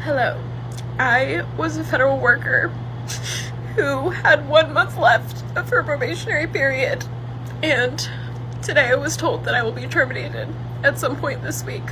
Hello. I was a federal worker who had 1 month left of her probationary period, and today I was told that I will be terminated at some point this week.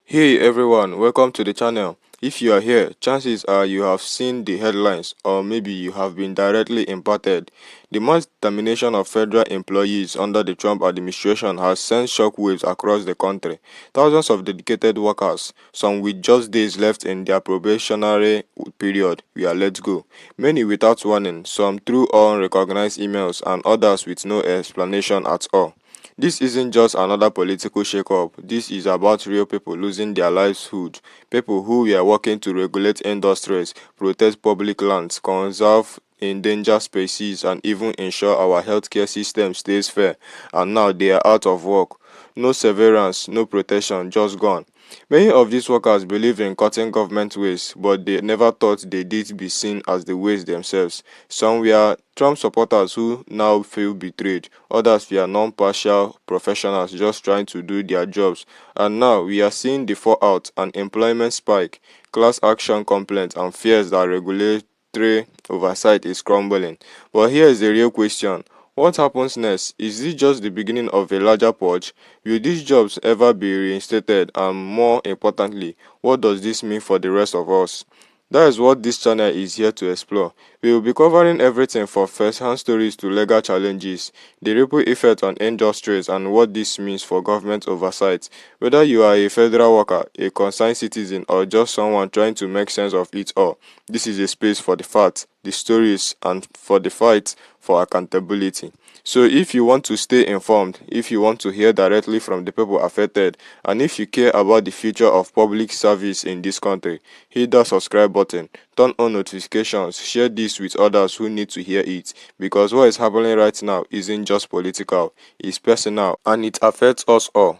Hey everyone, welcome to the channel. If you are here, chances are you have seen the headlines or maybe you have been directly impacted. The mass termination of federal employees under the Trump administration has sent shockwaves across the country. Thousands of dedicated workers, some with just days left in their probationary period, were let go. Many without warning, some through unrecognized emails and others with no explanation at all. This isn't just another political shakeup. This is about real people losing their livelihood. People who were working to regulate industries, protect public lands, conserve endangered species, and even ensure our healthcare system stays fair. And now they are out of work. No severance, no protection, just gone. Many of these workers believe in cutting government waste, but they never thought they did be seen as the waste themselves. Some were Trump supporters who now feel betrayed. Others were non-partial professionals just trying to do their jobs. And now we are seeing the fallout: an employment spike, class action complaints, and fears that regulatory oversight is crumbling. But here is the real question. What happens next? Is this just the beginning of a larger purge? Will these jobs ever be reinstated? And more importantly, what does this mean for the rest of us? That is what this channel is here to explore. We will be covering everything from first-hand stories to legal challenges, the ripple effect on industries, and what this means for government oversight. Whether you are a federal worker, a concerned citizen, or just someone trying to make sense of it all, this is a space for the facts, the stories, and for the fight for accountability. So if you want to stay informed, if you want to hear directly from the people affected, and if you care about the future of public service in this country, hit that subscribe button, turn on notifications, share this with others who need to hear it, because what is happening right now isn't just political, it's personal, and it affects us all.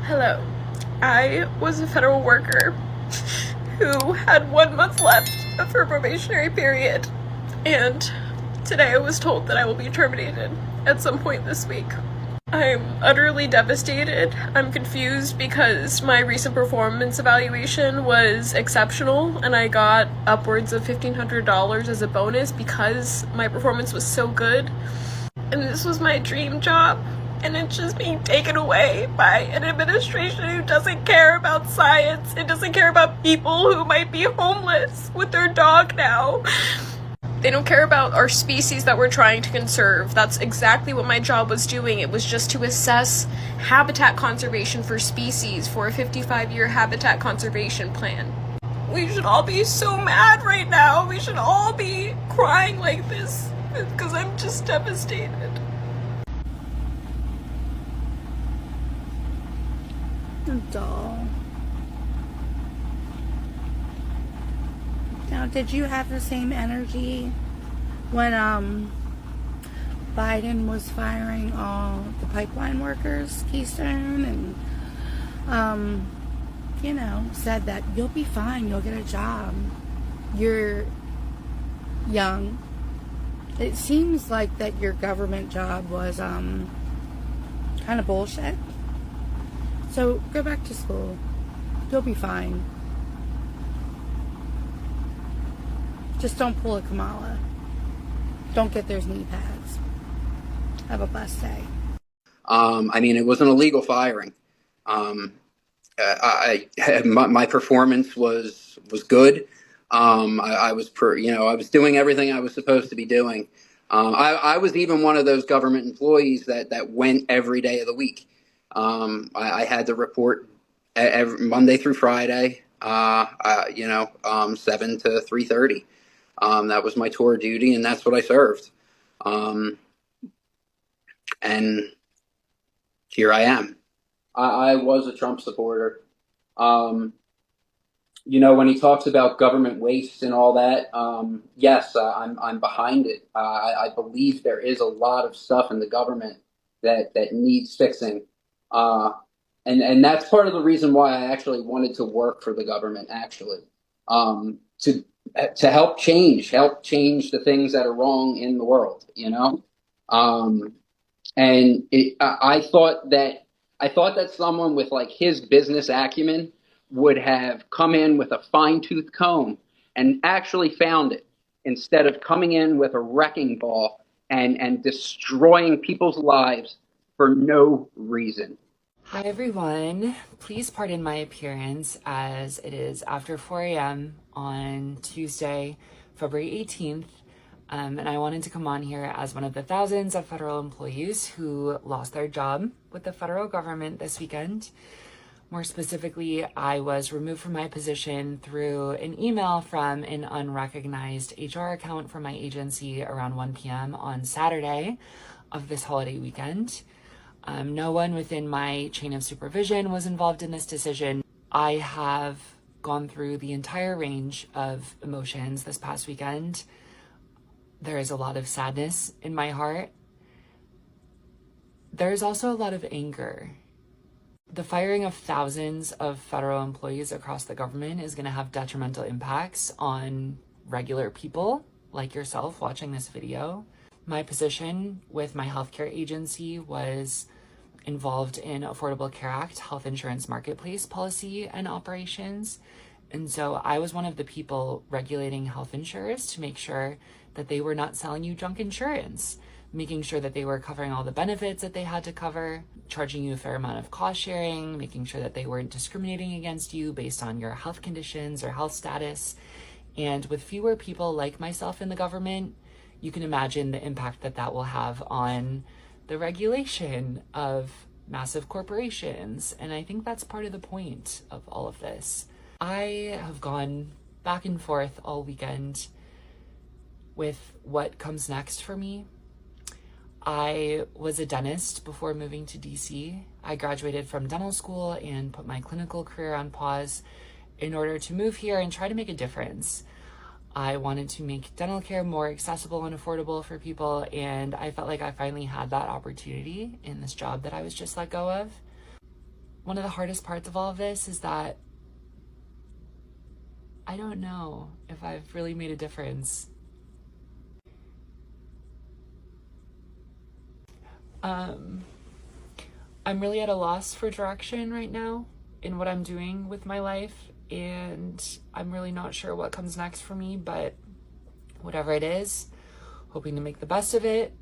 Hello. I was a federal worker who had 1 month left of her probationary period, and today I was told that I will be terminated at some point this week. I'm utterly devastated. I'm confused because my recent performance evaluation was exceptional and I got upwards of $1,500 as a bonus because my performance was so good. And this was my dream job, and it's just being taken away by an administration who doesn't care about science. It doesn't care about people who might be homeless with their dog now. They don't care about our species that we're trying to conserve. That's exactly what my job was doing. It was just to assess habitat conservation for species for a 55-year habitat conservation plan. We should all be so mad right now. We should all be crying like this because I'm just devastated. Doll. Now, did you have the same energy when Biden was firing all the pipeline workers, Keystone, and said that you'll be fine, you'll get a job, you're young? It seems like that your government job was kind of bullshit. So go back to school. You'll be fine. Just don't pull a Kamala. Don't get those knee pads. Have a blessed day. It was an illegal firing. My performance was good. I was doing everything I was supposed to be doing. I was even one of those government employees that went every day of the week. I had to report every Monday through Friday, 7 to 3:30. That was my tour duty, and that's what I served. And here I am. I was a Trump supporter. When he talks about government waste and all that, yes, I'm behind it. I believe there is a lot of stuff in the government that needs fixing. And that's part of the reason why I actually wanted to work for the government, actually, to help change the things that are wrong in the world, And I thought that someone with like his business acumen would have come in with a fine-tooth comb and actually found it, instead of coming in with a wrecking ball and destroying people's lives for no reason. Hi everyone, please pardon my appearance as it is after 4 a.m. on Tuesday, February 18th, and I wanted to come on here as one of the thousands of federal employees who lost their job with the federal government this weekend. More specifically, I was removed from my position through an email from an unrecognized HR account from my agency around 1 p.m. on Saturday of this holiday weekend. No one within my chain of supervision was involved in this decision. I have gone through the entire range of emotions this past weekend. There is a lot of sadness in my heart. There is also a lot of anger. The firing of thousands of federal employees across the government is going to have detrimental impacts on regular people like yourself watching this video. My position with my healthcare agency was involved in Affordable Care Act, health insurance marketplace policy and operations. And so I was one of the people regulating health insurers to make sure that they were not selling you junk insurance, making sure that they were covering all the benefits that they had to cover, charging you a fair amount of cost sharing, making sure that they weren't discriminating against you based on your health conditions or health status. And with fewer people like myself in the government, you can imagine the impact that that will have on the regulation of massive corporations. And I think that's part of the point of all of this. I have gone back and forth all weekend with what comes next for me. I was a dentist before moving to DC. I graduated from dental school and put my clinical career on pause in order to move here and try to make a difference. I wanted to make dental care more accessible and affordable for people, and I felt like I finally had that opportunity in this job that I was just let go of. One of the hardest parts of all of this is that I don't know if I've really made a difference. I'm really at a loss for direction right now in what I'm doing with my life, and I'm really not sure what comes next for me, but whatever it is, hoping to make the best of it,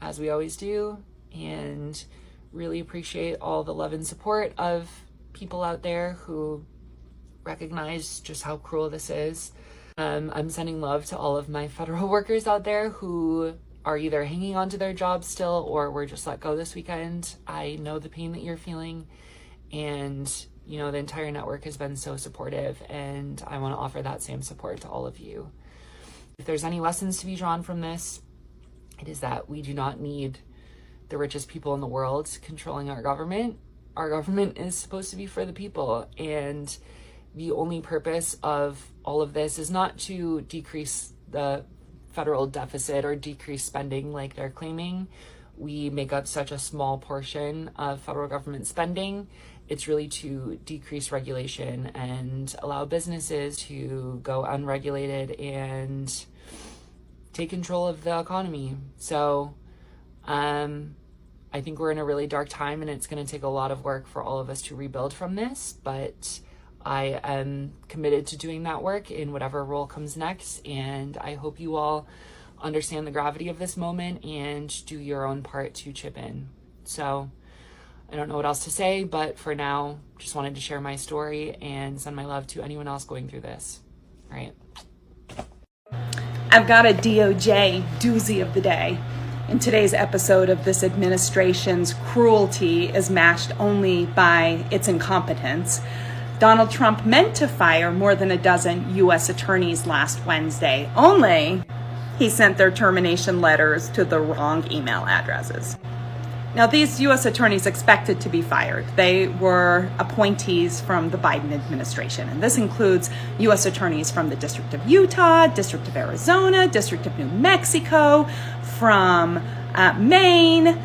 as we always do, and really appreciate all the love and support of people out there who recognize just how cruel this is. I'm sending love to all of my federal workers out there who are either hanging on to their jobs still or were just let go this weekend. I know the pain that you're feeling, and you know, the entire network has been so supportive, and I want to offer that same support to all of you. If there's any lessons to be drawn from this, it is that we do not need the richest people in the world controlling our government. Our government is supposed to be for the people, and the only purpose of all of this is not to decrease the federal deficit or decrease spending like they're claiming. We make up such a small portion of federal government spending. It's really to decrease regulation and allow businesses to go unregulated and take control of the economy. So I think we're in a really dark time, and it's going to take a lot of work for all of us to rebuild from this, but I am committed to doing that work in whatever role comes next, and I hope you all understand the gravity of this moment and do your own part to chip in. So I don't know what else to say, but for now, just wanted to share my story and send my love to anyone else going through this. All right. I've got a DOJ doozy of the day. In today's episode of this administration's cruelty is matched only by its incompetence. Donald Trump meant to fire more than a dozen U.S. attorneys last Wednesday, only he sent their termination letters to the wrong email addresses. Now, these U.S. attorneys expected to be fired. They were appointees from the Biden administration, and this includes U.S. attorneys from the District of Utah, District of Arizona, District of New Mexico, from Maine,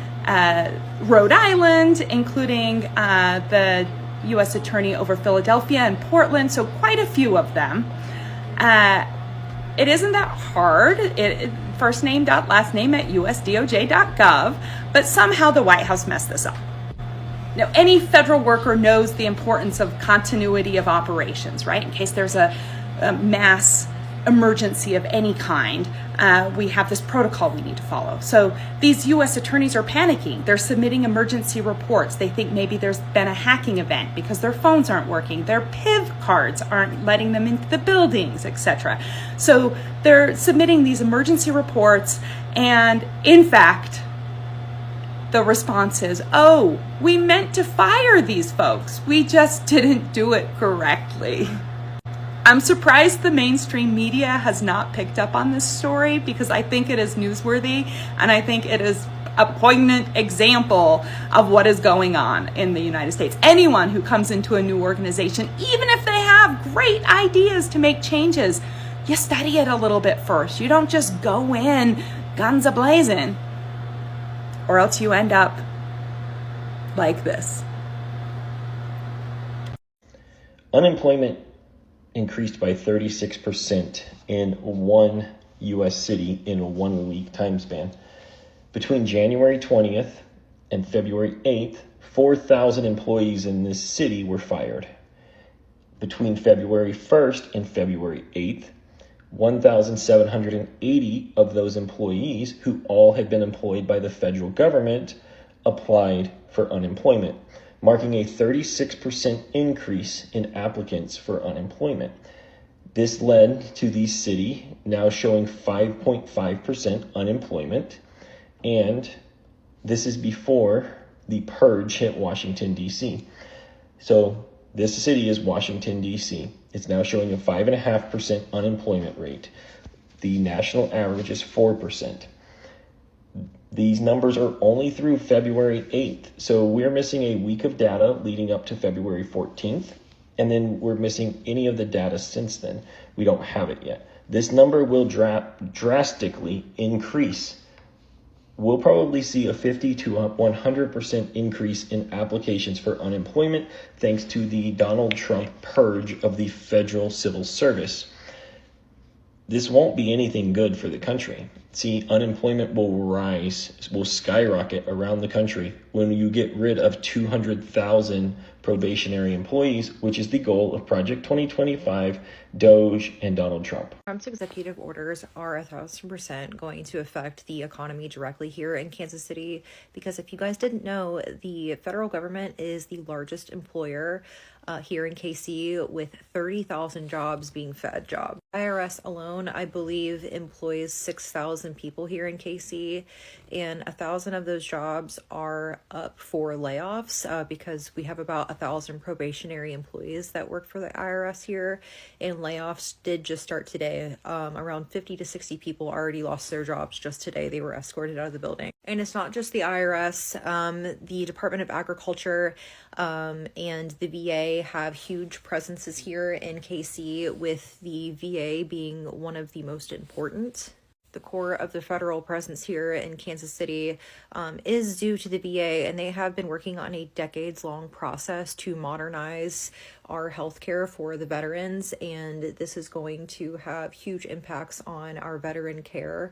Rhode Island, including the U.S. attorney over Philadelphia and Portland, so quite a few of them. It isn't that hard. first name dot last name at usdoj.gov, but somehow the White House messed this up. Now, any federal worker knows the importance of continuity of operations, right? In case there's a mass emergency of any kind, we have this protocol we need to follow. So these U.S. attorneys are panicking. They're submitting emergency reports. They think maybe there's been a hacking event because their phones aren't working. Their PIV cards aren't letting them into the buildings, etc. So they're submitting these emergency reports, and in fact, the response is, oh, we meant to fire these folks. We just didn't do it correctly. I'm surprised the mainstream media has not picked up on this story, because I think it is newsworthy, and I think it is a poignant example of what is going on in the United States. Anyone who comes into a new organization, even if they have great ideas to make changes, you study it a little bit first. You don't just go in guns a-blazing, or else you end up like this. Unemployment increased by 36% in one U.S. city in a 1 week time span. Between January 20th and February 8th, 4,000 employees in this city were fired. Between February 1st and February 8th, 1,780 of those employees, who all had been employed by the federal government, applied for unemployment, marking a 36% increase in applicants for unemployment. This led to the city now showing 5.5% unemployment, and this is before the Purge hit Washington, D.C. So this city is Washington, D.C. It's now showing a 5.5% unemployment rate. The national average is 4%. These numbers are only through February 8th. So we're missing a week of data leading up to February 14th. And then we're missing any of the data since then. We don't have it yet. This number will drastically increase. We'll probably see a 50 to 100% increase in applications for unemployment thanks to the Donald Trump purge of the federal civil service. This won't be anything good for the country. See, unemployment will skyrocket around the country when you get rid of 200,000 probationary employees, which is the goal of Project 2025, Doge, and Donald Trump. Trump's executive orders are 1,000% going to affect the economy directly here in Kansas City, because if you guys didn't know, the federal government is the largest employer here in KC, with 30,000 jobs being Fed jobs. IRS alone, I believe, employs 6,000 people here in KC, and 1,000 of those jobs are up for layoffs because we have about 1,000 probationary employees that work for the IRS here, and layoffs did just start today. Around 50 to 60 people already lost their jobs just today. They were escorted out of the building. And it's not just the IRS. The Department of Agriculture and the VA have huge presences here in KC, with the VA being one of the most important. The core of the federal presence here in Kansas City is due to the VA, and they have been working on a decades-long process to modernize our healthcare for the veterans, and this is going to have huge impacts on our veteran care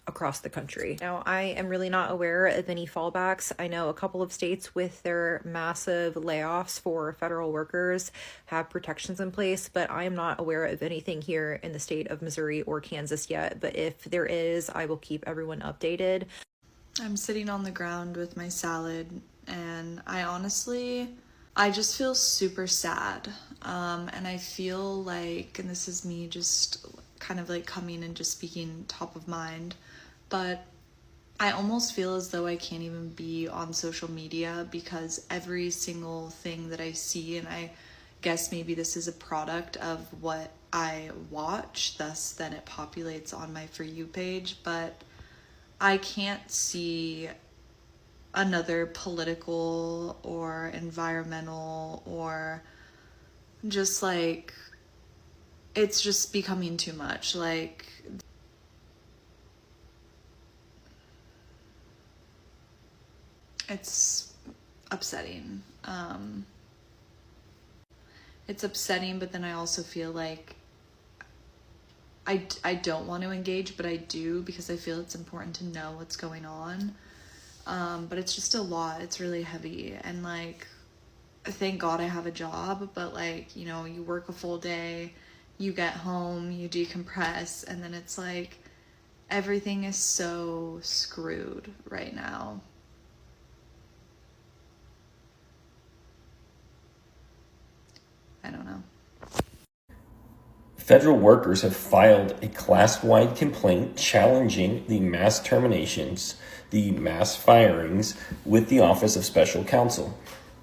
across the country. Now, I am really not aware of any fallbacks. I know a couple of states with their massive layoffs for federal workers have protections in place, but I am not aware of anything here in the state of Missouri or Kansas yet. But if there is, I will keep everyone updated. I'm sitting on the ground with my salad, and I just feel super sad. And I feel like, and this is me just kind of like coming and just speaking top of mind, but I almost feel as though I can't even be on social media, because every single thing that I see, and I guess maybe this is a product of what I watch, thus then it populates on my For You page, but I can't see another political or environmental or just like, it's just becoming too much. Like, it's upsetting. It's upsetting, but then I also feel like I don't want to engage, but I do because I feel it's important to know what's going on. But it's just a lot. It's really heavy. And like, thank God I have a job, but like, you know, you work a full day, you get home, you decompress, and then it's like everything is so screwed right now. I don't know. Federal workers have filed a class-wide complaint challenging the mass terminations, the mass firings with the Office of Special Counsel.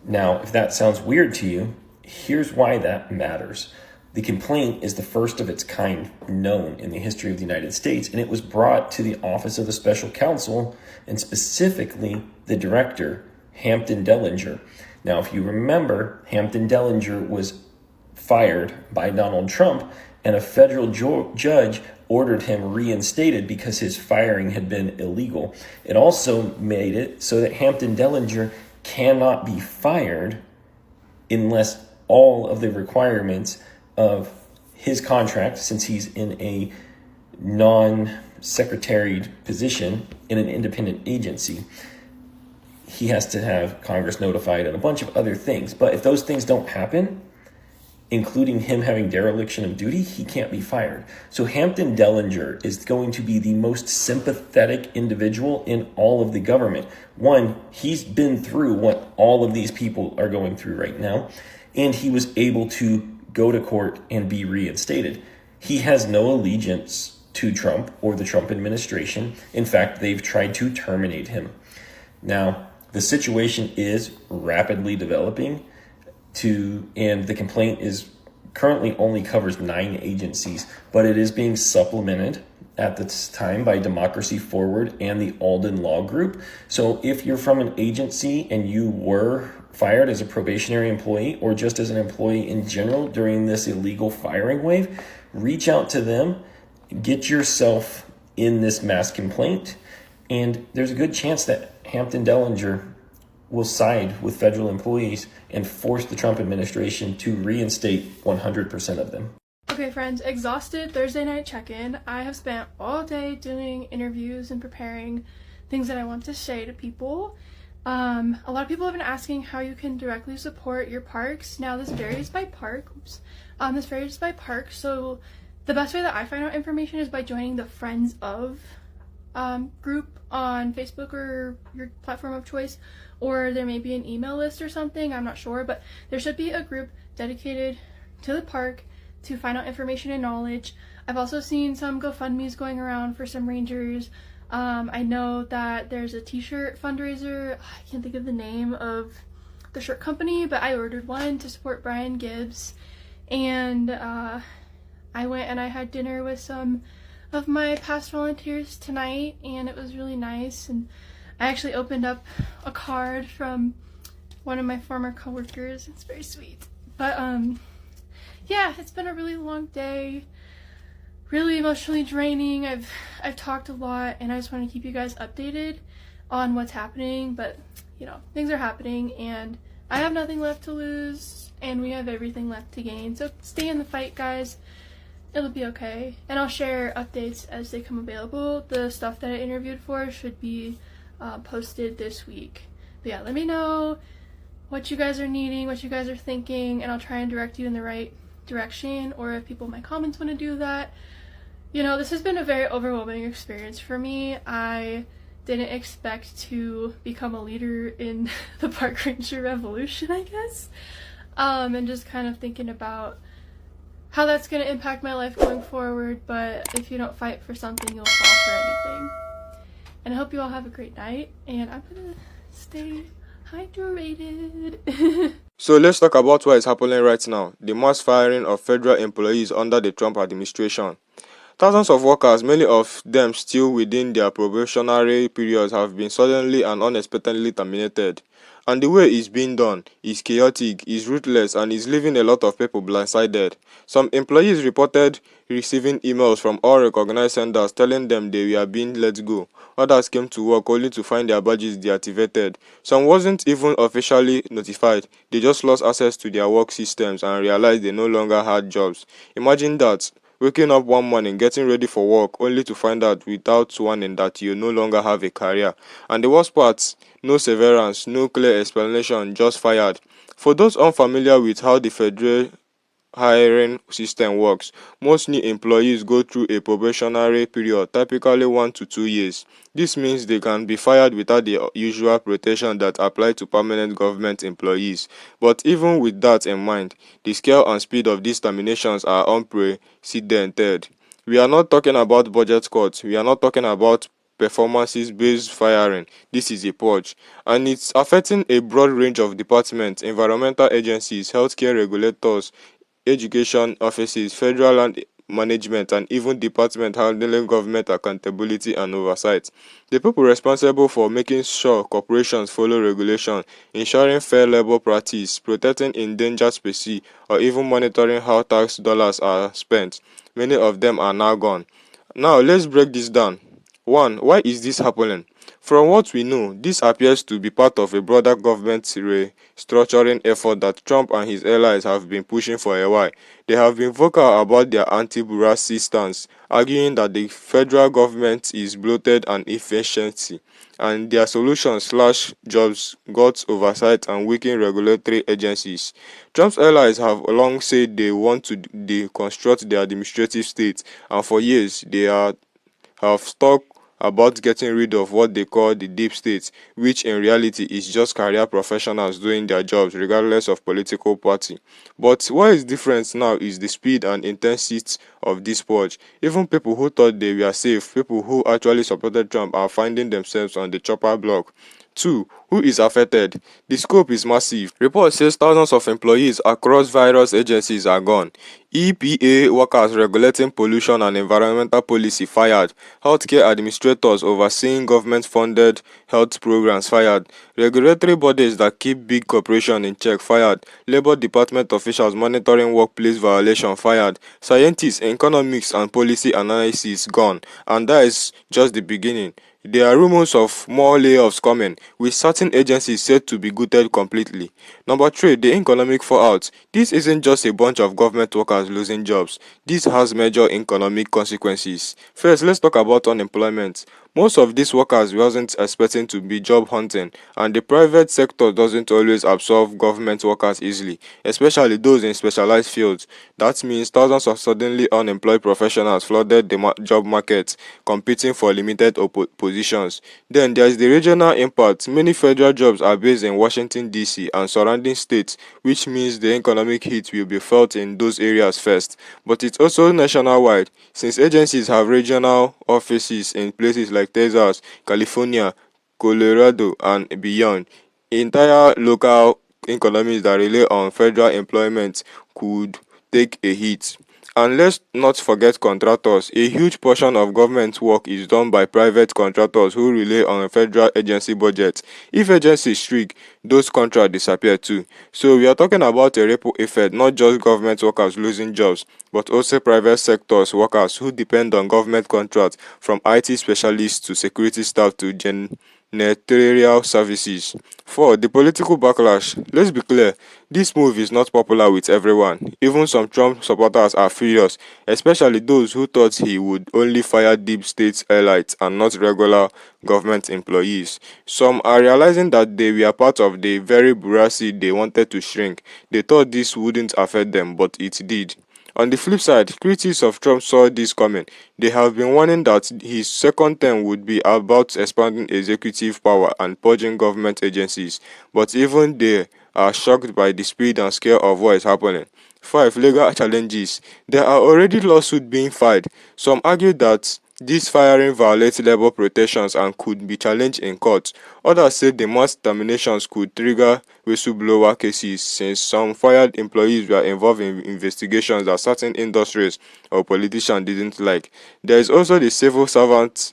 Now, if that sounds weird to you, here's why that matters. The complaint is the first of its kind known in the history of the United States, and it was brought to the Office of the Special Counsel, and specifically the director, Hampton Dellinger. Now, if you remember, Hampton Dellinger was fired by Donald Trump, and a federal judge ordered him reinstated because his firing had been illegal. It also made it so that Hampton Dellinger cannot be fired unless all of the requirements of his contract, since he's in a non-secretaried position in an independent agency, he has to have Congress notified and a bunch of other things. But if those things don't happen, including him having dereliction of duty, he can't be fired. So Hampton Dellinger is going to be the most sympathetic individual in all of the government. One, he's been through what all of these people are going through right now, and he was able to go to court and be reinstated. He has no allegiance to Trump or the Trump administration. In fact, they've tried to terminate him. Now, the situation is rapidly developing, and the complaint is currently only covers 9 agencies, but it is being supplemented at this time by Democracy Forward and the Alden Law Group. So if you're from an agency and you were fired as a probationary employee or just as an employee in general during this illegal firing wave, reach out to them, get yourself in this mass complaint, and there's a good chance that Hampton Dellinger will side with federal employees and force the Trump administration to reinstate 100% of them. Okay, friends, exhausted Thursday night check-in. I have spent all day doing interviews and preparing things that I want to say to people. A lot of people have been asking how you can directly support your parks. Now, this varies by park. So the best way that I find out information is by joining the Friends of group on Facebook or your platform of choice, or there may be an email list or something, I'm not sure, but there should be a group dedicated to the park to find out information and knowledge. I've also seen some GoFundMe's going around for some rangers. I know that there's a t-shirt fundraiser. I can't think of the name of the shirt company, but I ordered one to support Brian Gibbs, and I went and I had dinner with some of my past volunteers tonight, and it was really nice. And I actually opened up a card from one of my former coworkers. It's very sweet. But yeah, it's been a really long day, really emotionally draining. I've talked a lot, and I just want to keep you guys updated on what's happening. But you know, things are happening, and I have nothing left to lose, and we have everything left to gain. So stay in the fight, guys. It'll be okay, and I'll share updates as they come available. The stuff that I interviewed for should be posted this week. But yeah, let me know what you guys are needing, what you guys are thinking, and I'll try and direct you in the right direction, or if people in my comments want to do that. You know, this has been a very overwhelming experience for me. I didn't expect to become a leader in the park ranger revolution, I guess, and just kind of thinking about how that's going to impact my life going forward. But if you don't fight for something, you'll fall for anything. And I hope you all have a great night, and I'm gonna stay hydrated. So let's talk about what is happening right now, the mass firing of federal employees under the Trump administration. Thousands of workers, many of them still within their probationary periods, have been suddenly and unexpectedly terminated. And the way it's being done is chaotic, is ruthless, and is leaving a lot of people blindsided. Some employees reported receiving emails from all recognized senders telling them they were being let go. Others came to work only to find their badges deactivated. Some wasn't even officially notified. They just lost access to their work systems and realized they no longer had jobs. Imagine that. Waking up one morning, getting ready for work, only to find out without warning that you no longer have a career. And the worst part, no severance, no clear explanation, just fired. For those unfamiliar with how the federal hiring system works, most new employees go through a probationary period, typically 1 to 2 years. This means they can be fired without the usual protection that apply to permanent government employees. But even with that in mind, the scale and speed of these terminations are unprecedented. We are not talking about budget cuts, we are not talking about performances based firing. This is a purge, and it's affecting a broad range of departments, environmental agencies, healthcare regulators, education offices, federal land management, and even department handling government accountability and oversight. The people responsible for making sure corporations follow regulation, ensuring fair labor practice, protecting endangered species, or even monitoring how tax dollars are spent. Many of them are now gone. Now let's break this down. 1. Why is this happening? From what we know, this appears to be part of a broader government restructuring effort that Trump and his allies have been pushing for a while. They have been vocal about their anti-bureaucracy stance, arguing that the federal government is bloated and inefficient, and their solution slash jobs, guts, oversight, and weaken regulatory agencies. Trump's allies have long said they want to deconstruct the administrative state, and for years have talked about getting rid of what they call the deep state, which in reality is just career professionals doing their jobs regardless of political party. But what is different now is the speed and intensity of this purge. Even people who thought they were safe, people who actually supported Trump, are finding themselves on the chopper block. 2. Who is affected? The scope is massive. Report says thousands of employees across various agencies are gone. EPA workers regulating pollution and environmental policy fired. Healthcare administrators overseeing government-funded health programs fired. Regulatory bodies that keep big corporations in check fired. Labor Department officials monitoring workplace violation fired. Scientists, economics, and policy analysis gone. And that is just the beginning. There are rumors of more layoffs coming, with certain agencies said to be gutted completely. Number 3, the economic fallout. This isn't just a bunch of government workers losing jobs. This has major economic consequences. First, let's talk about unemployment. Most of these workers wasn't expecting to be job hunting, and the private sector doesn't always absorb government workers easily, especially those in specialized fields. That means thousands of suddenly unemployed professionals flooded the job market, competing for limited positions. Then there's the regional impact. Many federal jobs are based in Washington, D.C. and surrounding states, which means the economic hit will be felt in those areas first. But it's also nationwide, since agencies have regional offices in places like Texas, California, Colorado, and beyond. Entire local economies that rely on federal employment could take a hit. And let's not forget contractors. A huge portion of government work is done by private contractors who rely on a federal agency budget. If agencies shrink, those contracts disappear too. So we are talking about a ripple effect, not just government workers losing jobs, but also private sectors workers who depend on government contracts, from IT specialists to security staff to janitorial services. 4. The political backlash. Let's be clear, this move is not popular with everyone. Even some Trump supporters are furious, especially those who thought he would only fire deep state elites and not regular government employees. Some are realizing that they were part of the very bureaucracy they wanted to shrink. They thought this wouldn't affect them, but it did. On the flip side, critics of Trump saw this coming. They have been warning that his second term would be about expanding executive power and purging government agencies, but even they are shocked by the speed and scale of what is happening. 5. Legal challenges. There are already lawsuits being filed. Some argue that this firing violates labor protections and could be challenged in court. Others say the mass terminations could trigger whistleblower cases, since some fired employees were involved in investigations that certain industries or politicians didn't like. There is also the civil servant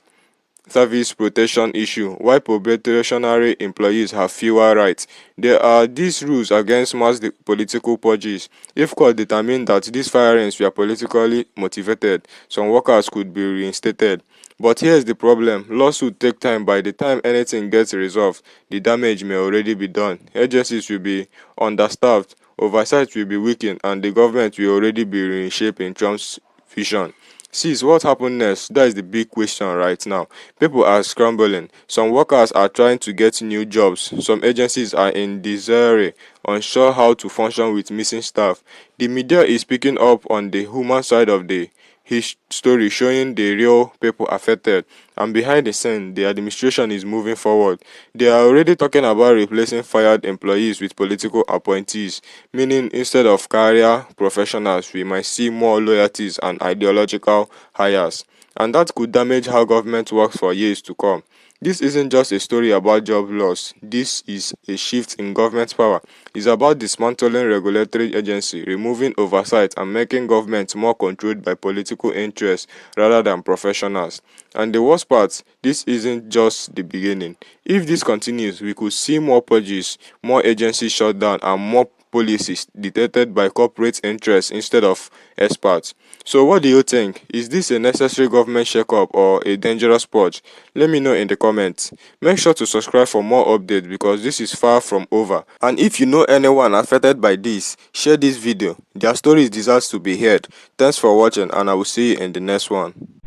service protection issue. Why probationary employees have fewer rights? There are these rules against mass political purges. If court determine that these firings were politically motivated, some workers could be reinstated. But here's the problem. Lawsuits take time. By the time anything gets resolved, the damage may already be done. Agencies will be understaffed, oversight will be weakened, and the government will already be reshaped in Trump's confusion. Sis, what happened next? That is the big question right now. People are scrambling. Some workers are trying to get new jobs. Some agencies are in disarray, unsure how to function with missing staff. The media is picking up on the human side of the his story, showing the real people affected, and behind the scene the administration is moving forward. They are already talking about replacing fired employees with political appointees, meaning instead of career professionals we might see more loyalties and ideological hires, and that could damage how government works for years to come. This isn't just a story about job loss, this is a shift in government power. It's about dismantling regulatory agency, removing oversight, and making government more controlled by political interests rather than professionals. And the worst part, this isn't just the beginning. If this continues, we could see more purges, more agencies shut down, and more policies dictated by corporate interests instead of experts. So what do you think? Is this a necessary government shakeup or a dangerous purge? Let me know in the comments. Make sure to subscribe for more updates because this is far from over. And if you know anyone affected by this, share this video. Their stories deserve to be heard. Thanks for watching and I will see you in the next one.